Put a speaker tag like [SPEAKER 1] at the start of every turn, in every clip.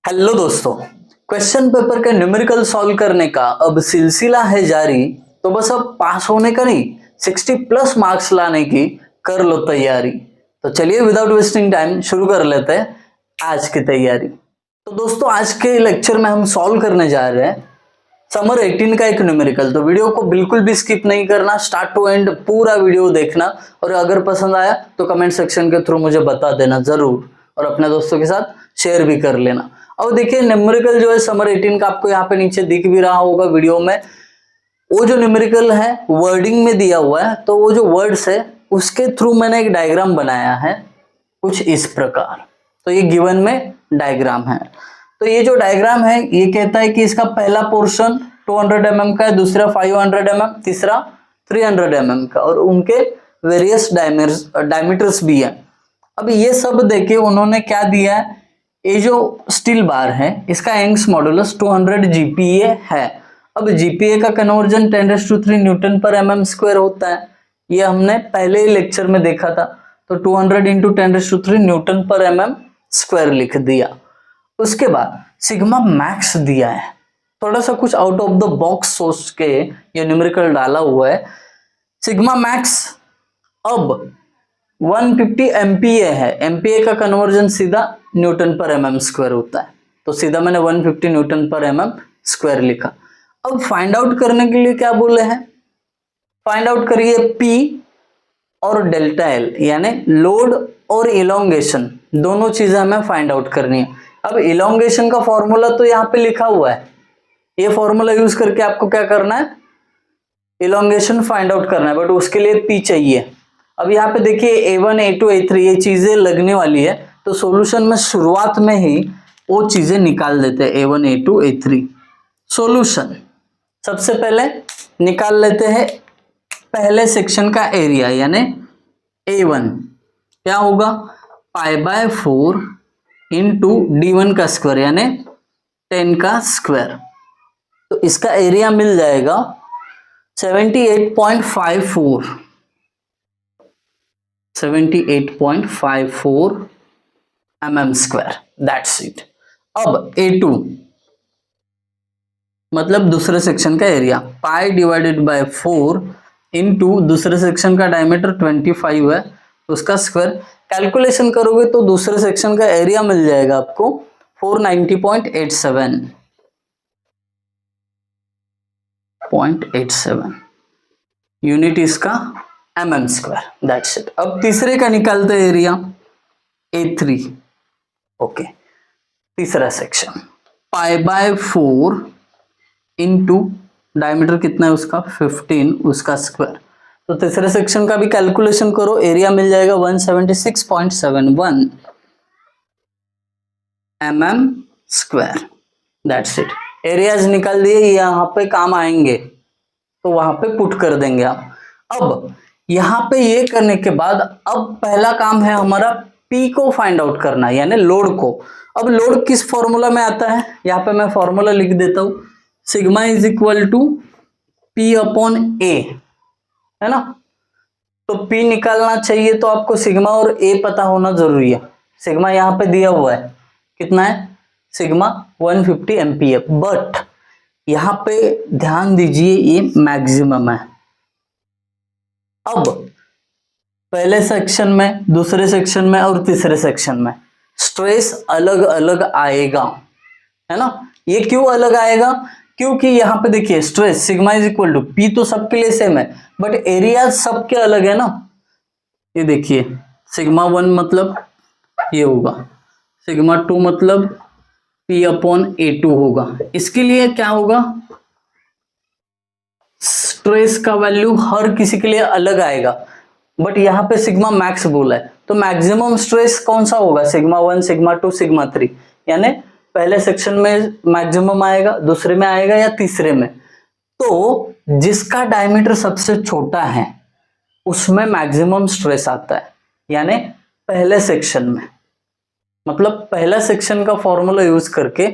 [SPEAKER 1] Hello दोस्तों, question paper के numerical solve करने का अब सिलसिला है जारी। तो बस अब पास होने का नहीं, 60 प्लस मार्क्स लाने की कर लो तैयारी। तो चलिए विदाउट वेस्टिंग टाइम शुरू कर लेते हैं आज की तैयारी। तो दोस्तों आज के लेक्चर में हम सॉल्व करने जा रहे हैं समर 18 का एक न्यूमेरिकल। तो वीडियो को बिल्कुल भी स्किप नहीं करना, स्टार्ट टू एंड पूरा वीडियो देखना। और अगर पसंद आया तो कमेंट सेक्शन के थ्रू मुझे बता देना जरूर, और अपने दोस्तों के साथ शेयर भी कर लेना। अब देखिए न्यूमेरिकल जो है समर 18 का, आपको यहाँ पे नीचे दिख भी रहा होगा वीडियो में। वो जो न्यूमेरिकल है वर्डिंग में दिया हुआ है, तो वो जो वर्ड्स है उसके थ्रू मैंने एक डायग्राम बनाया है कुछ इस प्रकार। तो ये गिवन में डायग्राम है। तो ये जो डायग्राम है ये कहता है कि इसका पहला पोर्शन 200 mm का है, दूसरा 500 mm, तीसरा 300 mm का, और उनके वेरियस डायमीटर्स भी है। अब ये सब देखे उन्होंने क्या दिया है, ये जो स्टील बार है इसका यंग्स मॉडुलस 200 GPa है। अब GPa का कन्वर्जन 10⁻³ न्यूटन पर mm स्क्वायर होता है, ये हमने पहले ही लेक्चर में देखा था। तो 200 × 10⁻³ न्यूटन पर mm स्क्वायर लिख दिया। उसके बाद सिग्मा मैक्स दिया है, थोड़ा सा कुछ आउट ऑफ द बॉक्स सोच के ये न्यूमेरिकल डाला हुआ है। सिग्मा मैक्स अब 150 MPa है, MPa का कन्वर्जन सीधा न्यूटन पर mm स्क्वायर होता है, तो सीधा मैंने 150 न्यूटन पर mm स्क्वायर लिखा। अब फाइंड आउट करने के लिए क्या बोले हैं, फाइंड आउट करिए P और डेल्टा L, यानी लोड और इलोंगेशन, दोनों चीजें हमें फाइंड आउट करनी है। अब इलोंगेशन का फॉर्मूला तो यहाँ पे लिखा हुआ है, ये फॉर्मूला यूज करके आपको क्या करना है, इलोंगेशन फाइंड आउट करना है, बट उसके लिए P चाहिए। अब यहाँ पे देखिए A1 A2 A3 ये चीजें लगने वाली है, तो सॉल्यूशन में शुरुआत में ही वो चीजें निकाल देते हैं A1 A2 A3। सॉल्यूशन सबसे पहले निकाल लेते हैं पहले सेक्शन का एरिया, यानी A1 क्या होगा π/4 इंटू D1 का स्क्वायर यानी 10 का स्क्वायर। तो इसका एरिया मिल जाएगा 78.54 mm स्क्वायर, दैट्स इट। अब A2 मतलब दूसरे सेक्शन का एरिया, π/4 इंटू दूसरे सेक्शन का डायमीटर 25 है, उसका स्क्वायर। कैलकुलेशन करोगे तो दूसरे सेक्शन का एरिया मिल जाएगा आपको 490.87 यूनिट इसका mm स्क्वायर, दैट्स इट। अब तीसरे का निकालते एरिया A3, ओके। तीसरा सेक्शन π/4 इंटू डायमीटर कितना है उसका 15, उसका स्क्वायर। तो तीसरे सेक्शन का भी कैलकुलेशन करो, एरिया मिल जाएगा 176.71 mm square, that's it. Areas निकाल दिए, यहाँ पे काम आएंगे तो वहां पे पुट कर देंगे आप। अब यहाँ पे ये करने के बाद अब पहला काम है हमारा P को फाइंड आउट करना, यानी लोड को। अब लोड किस फॉर्मूला में आता है, यहाँ पे मैं फॉर्मूला लिख देता हूं, sigma is equal to P/A, है ना। तो P निकालना चाहिए तो आपको सिग्मा और A पता होना जरूरी है। सिग्मा यहाँ पे दिया हुआ है, कितना है सिग्मा 150 MPa, बट यहाँ पे ध्यान दीजिए ये मैक्सिमम है। अब पहले सेक्शन में, दूसरे सेक्शन में और तीसरे सेक्शन में स्ट्रेस अलग अलग आएगा, है ना। ये क्यों अलग आएगा, क्योंकि यहाँ पे देखिए stress sigma is equal to P तो सबके लिए सेम है, बट एरिया सबके अलग है ना। ये देखिए सिग्मा 1 मतलब ये होगा, सिग्मा 2 मतलब P/A2 होगा। इसके लिए क्या होगा, स्ट्रेस का वैल्यू हर किसी के लिए अलग आएगा, बट यहाँ पे सिग्मा मैक्स बोला है, तो मैक्सिमम स्ट्रेस कौन सा होगा, सिग्मा 1 सिग्मा 2 सिग्मा 3, यानी पहले सेक्शन में मैक्सिमम आएगा, दूसरे में आएगा या तीसरे में। तो जिसका डायमीटर सबसे छोटा है उसमें मैक्सिमम स्ट्रेस आता है, यानी पहले सेक्शन में। मतलब पहला सेक्शन का फॉर्मूला यूज करके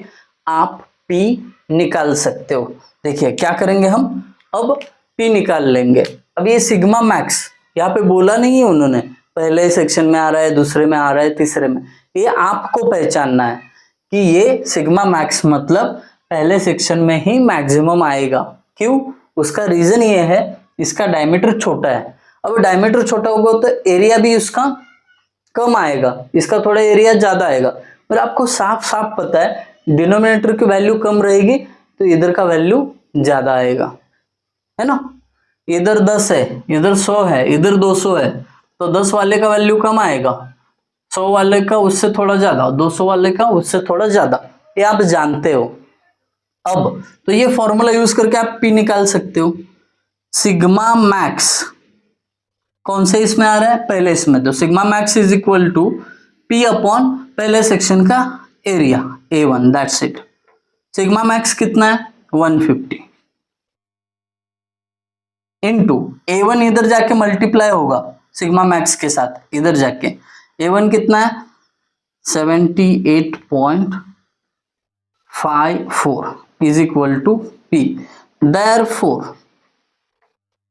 [SPEAKER 1] आप P निकाल सकते हो। देखिए क्या करेंगे हम, अब P निकाल लेंगे। अब ये सिग्मा मैक्स यहाँ पे बोला नहीं है उन्होंने, पहले सेक्शन में आ रहा है, दूसरे में आ रहा है, तीसरे में, ये आपको पहचानना है कि ये सिग्मा मैक्स मतलब पहले सेक्शन में ही मैक्सिमम आएगा। क्यों? उसका रीजन ये है, इसका डायमीटर छोटा है। अब डायमीटर छोटा होगा तो एरिया भी उसका कम आएगा, इसका थोड़ा एरिया ज्यादा आएगा। पर आपको साफ साफ पता है डिनोमिनेटर की वैल्यू कम रहेगी तो इधर का वैल्यू ज्यादा आएगा, है ना। इधर 10 है, इधर 100 है, इधर 200 है, तो 10 वाले का वैल्यू कम आएगा, 100 वाले का उससे थोड़ा ज्यादा, 200 वाले का उससे थोड़ा ज्यादा, ये आप जानते हो। अब तो ये फॉर्मूला यूज करके आप पी निकाल सकते हो। सिग्मा मैक्स कौन से इसमें आ रहा है? पहले इसमें। तो sigma max is equal to P upon पहले सेक्शन का area A1, that's it. Sigma max कितना है? 150 इंटू A1 इधर जाके मल्टीप्लाई होगा सिग्मा मैक्स के साथ, इधर जाके A1 कितना है? 78.54 is equal to P। Therefore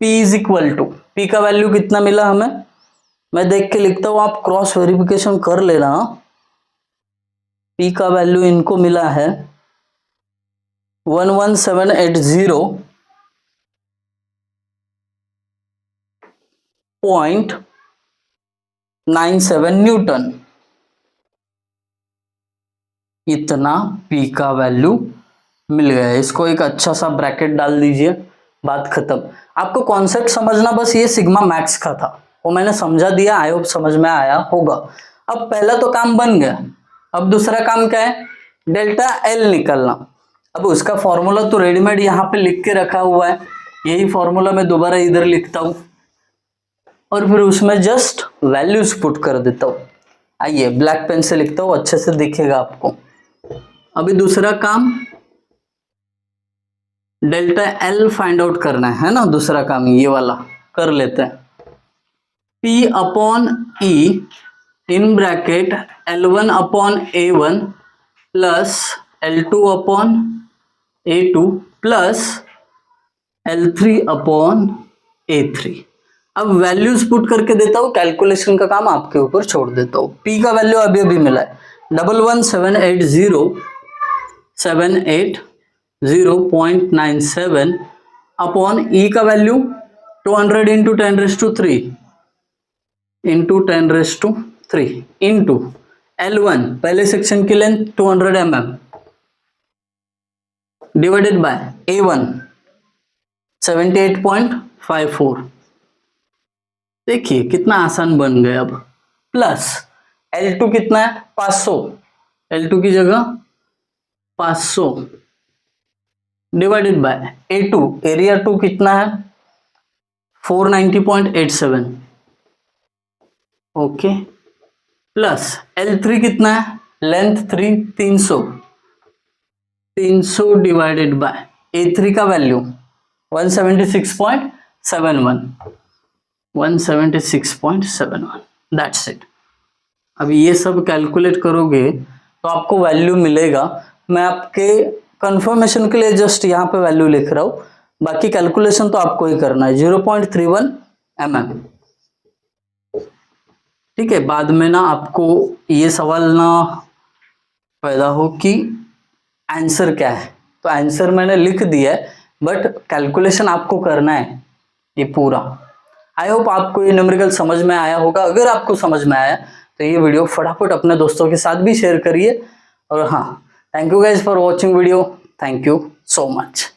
[SPEAKER 1] P is equal to, P का वैल्यू कितना मिला हमें? मैं देख के लिखता हूं, आप क्रॉस वेरिफिकेशन कर लेना। P का वैल्यू इनको मिला है 11780.97 न्यूटन। इतना P का वैल्यू मिल गया। इसको एक अच्छा सा ब्रैकेट डाल दीजिए, बात खत्म। आपको कॉन्सेप्ट समझना बस ये सिग्मा मैक्स का था, वो मैंने समझा दिया, आई होप समझ में आया होगा। अब पहला तो काम बन गया, अब दूसरा काम क्या है? डेल्टा एल निकलना। अब उसका फॉर्मूला तो रेडीमेड यहाँ पे लिख के रखा हुआ है, यही फॉर्मूला मैं दोबारा इधर लिखता हूं और फिर उसमें जस्ट वैल्यूज पुट कर देता हूं। आइए ब्लैक पेन से लिखता हूं, अच्छे से दिखेगा आपको। अभी दूसरा काम डेल्टा एल फाइंड आउट करना है ना, दूसरा काम ये वाला कर लेते हैं। P upon E in bracket L1 upon A1 plus L2 upon A2 plus L3 upon A3। अब वैल्यूज पुट करके देता हूं, कैलकुलेशन का काम आपके ऊपर छोड़ देता हूं। P का वैल्यू अभी अभी मिला है 11780.97 अपॉन E का value 200 into 10⁻³ into 10⁻³ into L1 पहले सेक्शन की length 200 mm divided by A1 78.54। देखिए कितना आसान बन गया। अब प्लस L2 कितना है? 500, L2 की जगह 500 डिवाइडेड बाय A2 एरिया 2 कितना है? 490.87 ओके, प्लस L3 कितना है? लेंथ 3 300 डिवाइडेड बाय A3 का वैल्यू 176.71 दैट्स इट। अब ये सब कैलकुलेट करोगे तो आपको वैल्यू मिलेगा। मैं आपके कंफर्मेशन के लिए जस्ट यहाँ पे वैल्यू लिख रहा हूँ, बाकी कैलकुलेशन तो आपको ही करना है। 0.31 mm। ठीक है, बाद में ना आपको ये सवाल ना पैदा हो कि आंसर क्या है, तो आंसर मैंने लिख दिया है बट कैलकुलेशन आपको करना है ये पूरा। आई होप आपको ये न्यूमेरिकल समझ में आया होगा। अगर आपको समझ में आया तो ये वीडियो फटाफट अपने दोस्तों के साथ भी शेयर करिए। और हाँ, thank you guys for watching video, thank you so much.